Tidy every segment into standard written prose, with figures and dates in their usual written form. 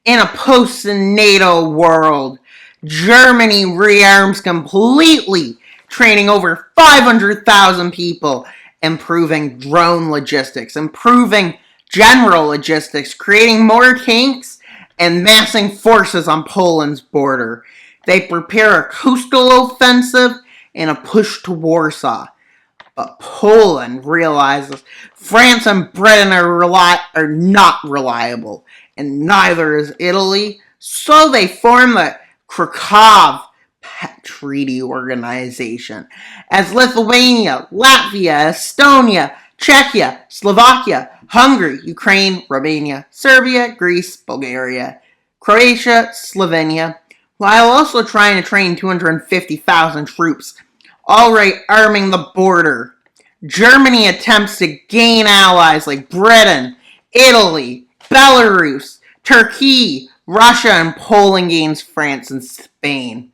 In a post-NATO world, Germany rearms completely, training over 500,000 people, improving drone logistics, improving general logistics, creating more tanks, and massing forces on Poland's border. They prepare a coastal offensive and a push to Warsaw. But Poland realizes France and Britain are not reliable, and neither is Italy, so they form the Krakow Treaty Organization, as Lithuania, Latvia, Estonia, Czechia, Slovakia, Hungary, Ukraine, Romania, Serbia, Greece, Bulgaria, Croatia, Slovenia, while also trying to train 250,000 troops, already arming the border. Germany attempts to gain allies like Britain, Italy, Belarus, Turkey, Russia, and Poland gains France and Spain.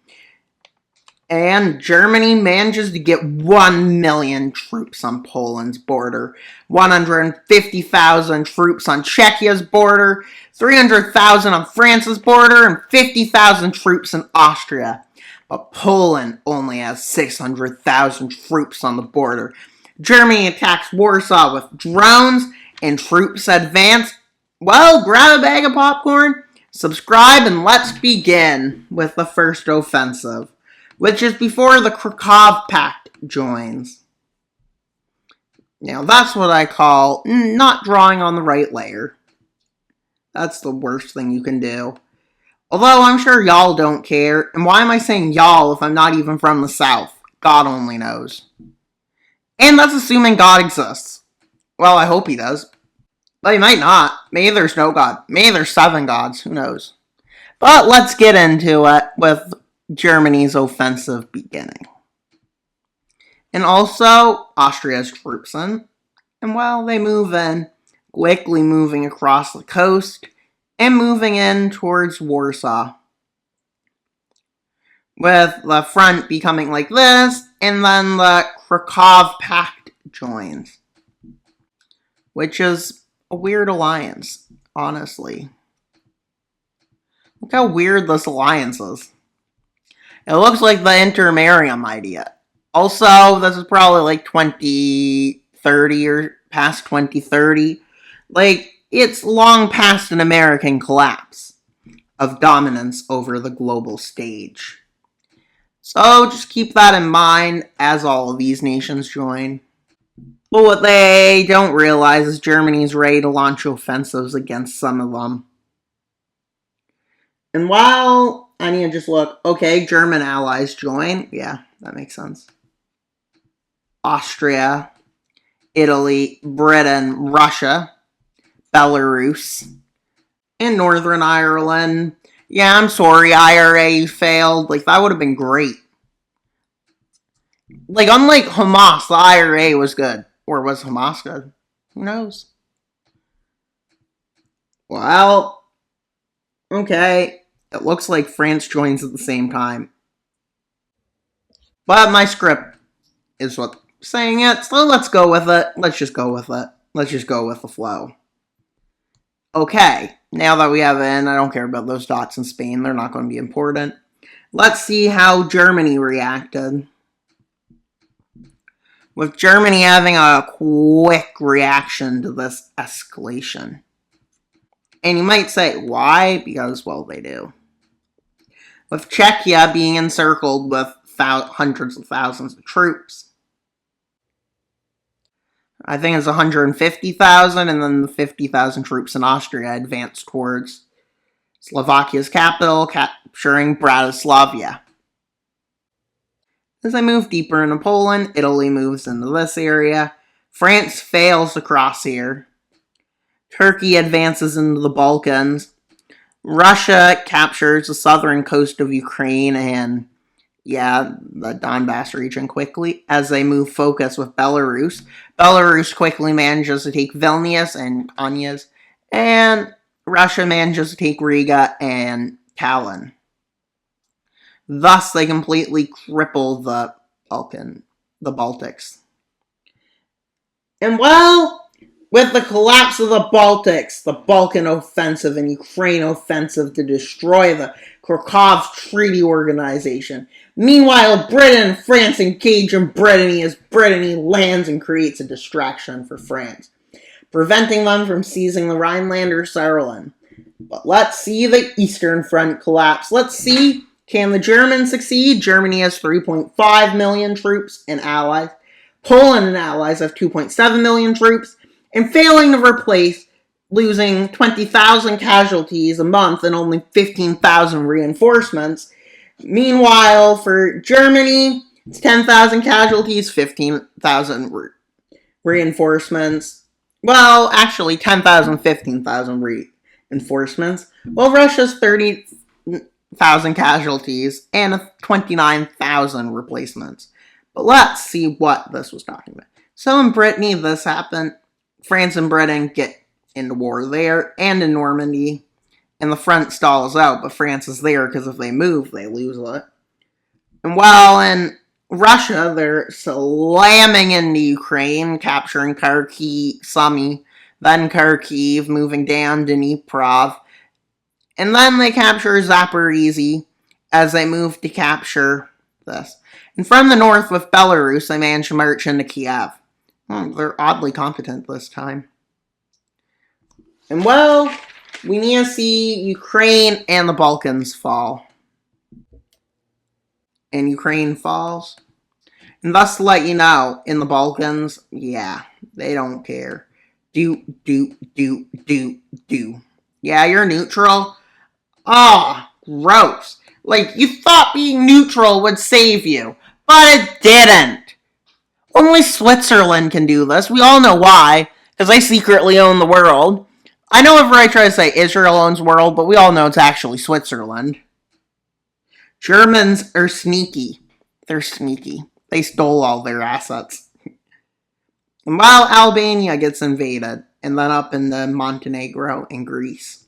And Germany manages to get 1 million troops on Poland's border, 150,000 troops on Czechia's border, 300,000 on France's border, and 50,000 troops in Austria. But Poland only has 600,000 troops on the border. Germany attacks Warsaw with drones, and troops advance. Well, grab a bag of popcorn, subscribe, and let's begin with the first offensive, which is before the Krakow Pact joins. Now, that's what I call not drawing on the right layer. That's the worst thing you can do. Although I'm sure y'all don't care, and why am I saying y'all if I'm not even from the South? God only knows. And that's assuming God exists. Well, I hope he does. But he might not. Maybe there's no God. Maybe there's 7 gods. Who knows? But let's get into it with Germany's offensive beginning. And also, Austria's troops in. And well, they move in, quickly moving across the coast and moving in towards Warsaw. With the front becoming like this, and then the Krakow Pact joins. Which is a weird alliance, honestly. Look how weird this alliance is. It looks like the Intermarium idea. Also, this is probably like 2030 or past 2030. Like, it's long past an American collapse of dominance over the global stage. So just keep that in mind as all of these nations join. But what they don't realize is Germany's ready to launch offensives against some of them. And while I need to just look, okay, German allies join. Yeah, that makes sense. Austria, Italy, Britain, Russia, Belarus, and Northern Ireland. Yeah, I'm sorry, IRA failed. Like, that would have been great. Like, unlike Hamas, the IRA was good. Or was Hamas good? Who knows? Well, okay. It looks like France joins at the same time. But my script is what's saying it, so let's go with it. Let's just go with it. Let's just go with the flow. Okay, now that we have in, I don't care about those dots in Spain. They're not going to be important. Let's see how Germany reacted. With Germany having a quick reaction to this escalation. And you might say, why? Because, well, they do. With Czechia being encircled with hundreds of thousands of troops. I think it's 150,000, and then the 50,000 troops in Austria advance towards Slovakia's capital, capturing Bratislava. As they move deeper into Poland, Italy moves into this area. France fails to cross here. Turkey advances into the Balkans. Russia captures the southern coast of Ukraine and, yeah, the Donbass region quickly as they move focus with Belarus. Belarus quickly manages to take Vilnius and Kaunas, and Russia manages to take Riga and Tallinn. Thus, they completely cripple the Baltics. And well, With the collapse of the Baltics, the Balkan offensive and Ukraine offensive to destroy the Krakow Treaty Organization. Meanwhile, Britain and France engage in Brittany as Brittany lands and creates a distraction for France, preventing them from seizing the Rhineland or Saarland. But let's see the Eastern Front collapse. Let's see, can the Germans succeed? Germany has 3.5 million troops and allies. Poland and allies have 2.7 million troops. And failing to replace, losing 20,000 casualties a month and only 15,000 reinforcements. Meanwhile, for Germany, it's 10,000 casualties, 15,000 reinforcements. Well, actually, 10,000, 15,000 reinforcements. Well, Russia's 30,000 casualties and 29,000 replacements. But let's see what this was talking about. So in Brittany, this happened. France and Britain get into war there and in Normandy. And the front stalls out, but France is there because if they move, they lose it. And while in Russia, they're slamming into Ukraine, capturing Kharkiv, Sumy, then Kharkiv, moving down to Dnipro. And then they capture Zaporizhzhia as they move to capture this. And from the north with Belarus, they manage to march into Kiev. They're oddly competent this time. And well, we need to see Ukraine and the Balkans fall. And Ukraine falls. And thus to let you know, in the Balkans, yeah, they don't care. Do. Yeah, you're neutral? Ah, gross. Like, you thought being neutral would save you, but it didn't. Only Switzerland can do this. We all know why, because they secretly own the world. I know whenever I try to say Israel owns the world, but we all know it's actually Switzerland. Germans are sneaky. They're sneaky. They stole all their assets. And while Albania gets invaded, and then up into Montenegro and Greece,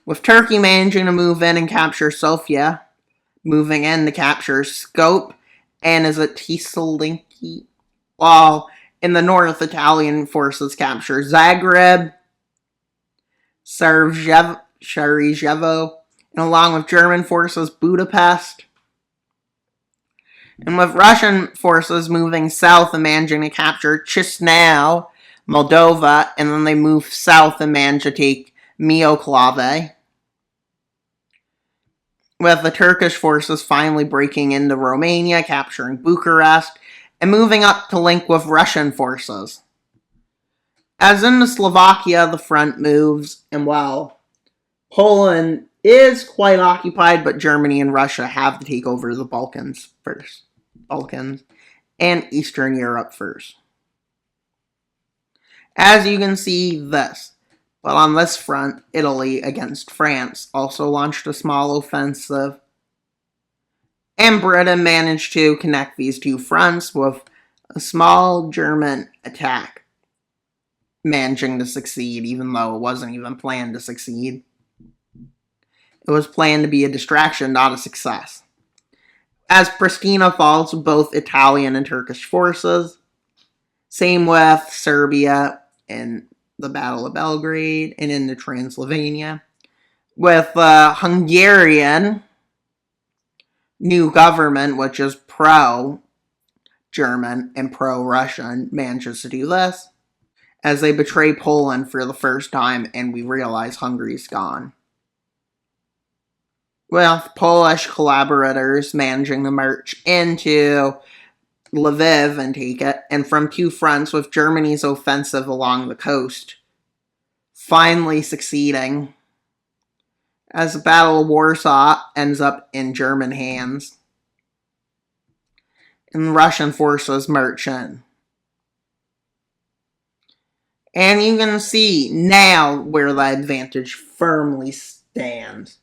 with Turkey managing to move in and capture Sofia, moving in to capture Skopje, and is it Thessaloniki? While in the north, Italian forces capture Zagreb, Sarajevo, and along with German forces, Budapest. And with Russian forces moving south and managing to capture Chisinau, Moldova, and then they move south and manage to take Mykolaiv. With the Turkish forces finally breaking into Romania, capturing Bucharest, and moving up to link with Russian forces. As in the Slovakia, the front moves, and well, Poland is quite occupied, but Germany and Russia have to take over the Balkans first. Balkans and Eastern Europe first. As you can see, this. But on this front, Italy against France also launched a small offensive. And Britain managed to connect these two fronts with a small German attack, managing to succeed, even though it wasn't even planned to succeed. It was planned to be a distraction, not a success. As Pristina falls with both Italian and Turkish forces, same with Serbia in the Battle of Belgrade and in the Transylvania, with the Hungarian new government, which is pro-German and pro-Russian, manages to do this, as they betray Poland for the first time and we realize Hungary's gone. With Polish collaborators managing to march into Lviv and take it, and from two fronts with Germany's offensive along the coast finally succeeding, as the Battle of Warsaw ends up in German hands, and Russian forces march in. And you can see now where the advantage firmly stands.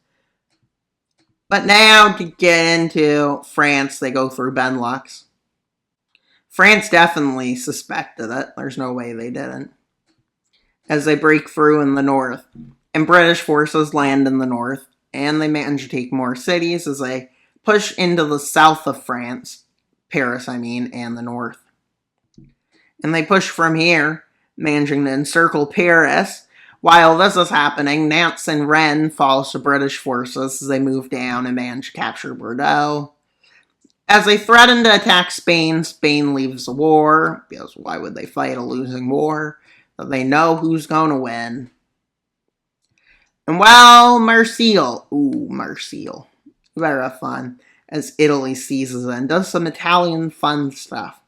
But now to get into France, they go through Benelux. France definitely suspected it. There's no way they didn't. As they break through in the north. And British forces land in the north. And they manage to take more cities as they push into the south of France. Paris, and the north. And they push from here. managing to encircle Paris. While this is happening, Nance and Rennes falls to British forces as they move down and manage to capture Bordeaux. As they threaten to attack Spain, Spain leaves the war, because why would they fight a losing war? But they know who's going to win. And well, Marseille. Ooh, Marseille. You better have fun. As Italy seizes it and does some Italian fun stuff.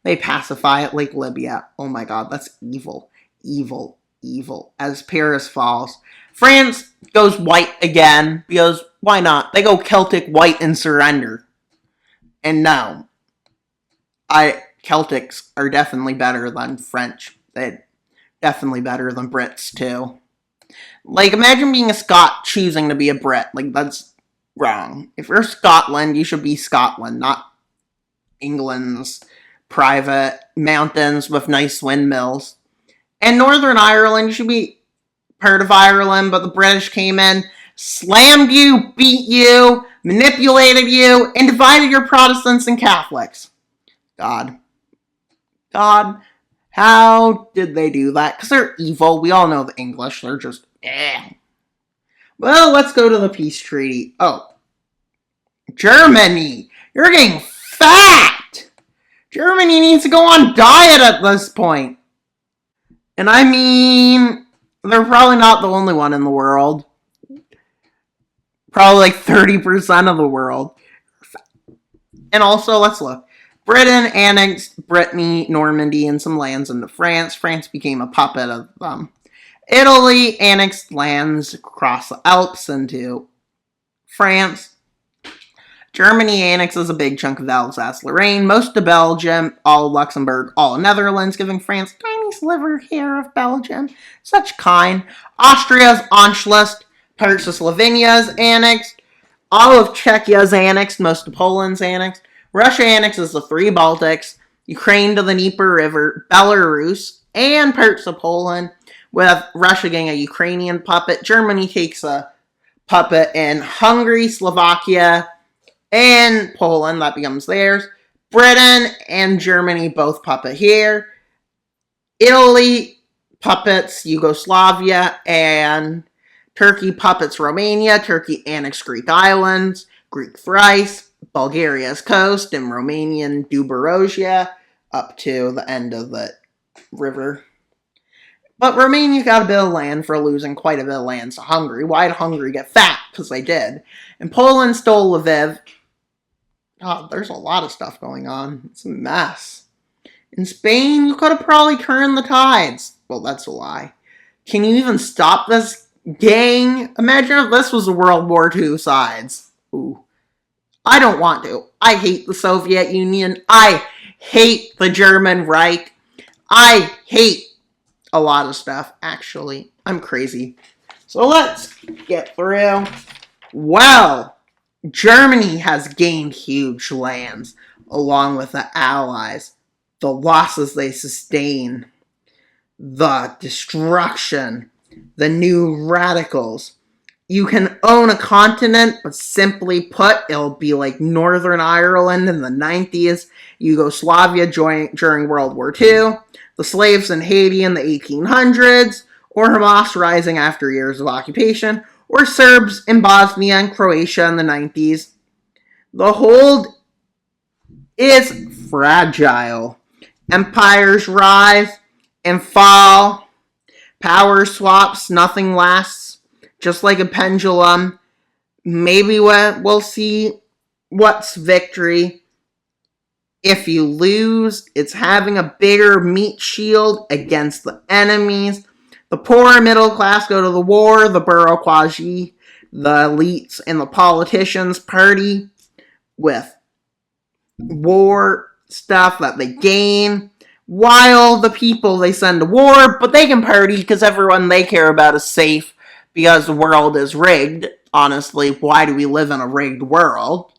They pacify it like Libya. Oh my god, that's evil. Evil. Evil. As Paris falls. France goes white again, because why not? They go Celtic white and surrender. And no. Celtics are definitely better than French. They're definitely better than Brits, too. Like, imagine being a Scot choosing to be a Brit. Like, that's wrong. If you're Scotland, you should be Scotland, not England's private mountains with nice windmills. And Northern Ireland, you should be part of Ireland, but the British came in, slammed you, beat you, manipulated you, and divided your Protestants and Catholics. God. How did they do that? Because they're evil. We all know the English. They're just, Well, let's go to the peace treaty. Oh. Germany. You're getting fat. Germany needs to go on diet at this point. And I mean, they're probably not the only one in the world. Probably like 30% of the world. And also, let's look. Britain annexed Brittany, Normandy, and some lands into France. France became a puppet of them. Italy annexed lands across the Alps into France. Germany annexes a big chunk of Alsace-Lorraine, most of Belgium, all Luxembourg, all Netherlands, giving France a tiny sliver here of Belgium. Such kind. Austria's Anschluss, parts of Slovenia's annexed, all of Czechia's annexed, most of Poland's annexed. Russia annexes the three Baltics, Ukraine to the Dnieper River, Belarus, and parts of Poland, with Russia getting a Ukrainian puppet. Germany takes a puppet in Hungary, Slovakia, and Poland. That becomes theirs. Britain and Germany both puppet here. Italy puppets Yugoslavia, and Turkey puppets Romania. Turkey annexed Greek islands, Greek Thrace, Bulgaria's coast, and Romanian Dubrosia up to the end of the river. But Romania got a bit of land for losing quite a bit of land to Hungary. Why did Hungary get fat? Because they did. And Poland stole Lviv. Oh, there's a lot of stuff going on. It's a mess. In Spain, you could have probably turned the tides. Well, that's a lie. Can you even stop this gang? Imagine if this was the World War II sides. Ooh. I don't want to. I hate the Soviet Union. I hate the German Reich. I hate a lot of stuff, actually. I'm crazy. So let's get through. Well, Germany has gained huge lands, along with the Allies. The losses they sustain, the destruction, the new radicals. You can own a continent, but simply put, it'll be like Northern Ireland in the 90s, Yugoslavia during World War II, the slaves in Haiti in the 1800s, or Hamas rising after years of occupation, or Serbs in Bosnia and Croatia in the 90s. The hold is fragile. Empires rise and fall. Power swaps, nothing lasts. Just like a pendulum. Maybe we'll see what's victory. If you lose, it's having a bigger meat shield against the enemies. The poor middle class go to the war. The bourgeoisie, the elites, and the politicians party with war stuff that they gain, while the people they send to war, but they can party because everyone they care about is safe because the world is rigged. Honestly, why do we live in a rigged world?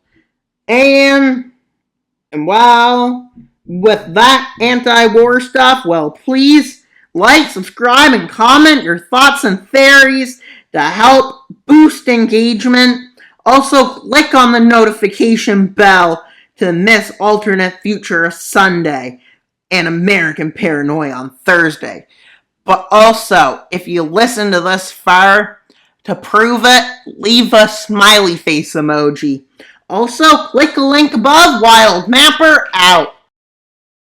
And well, with that anti-war stuff, well, please like, subscribe, and comment your thoughts and theories to help boost engagement. Also, click on the notification bell to miss alternate future Sunday. and American paranoia on Thursday. But also, if you listen to this far, to prove it, leave a smiley face emoji. Also, click the link above. Wild Mapper out.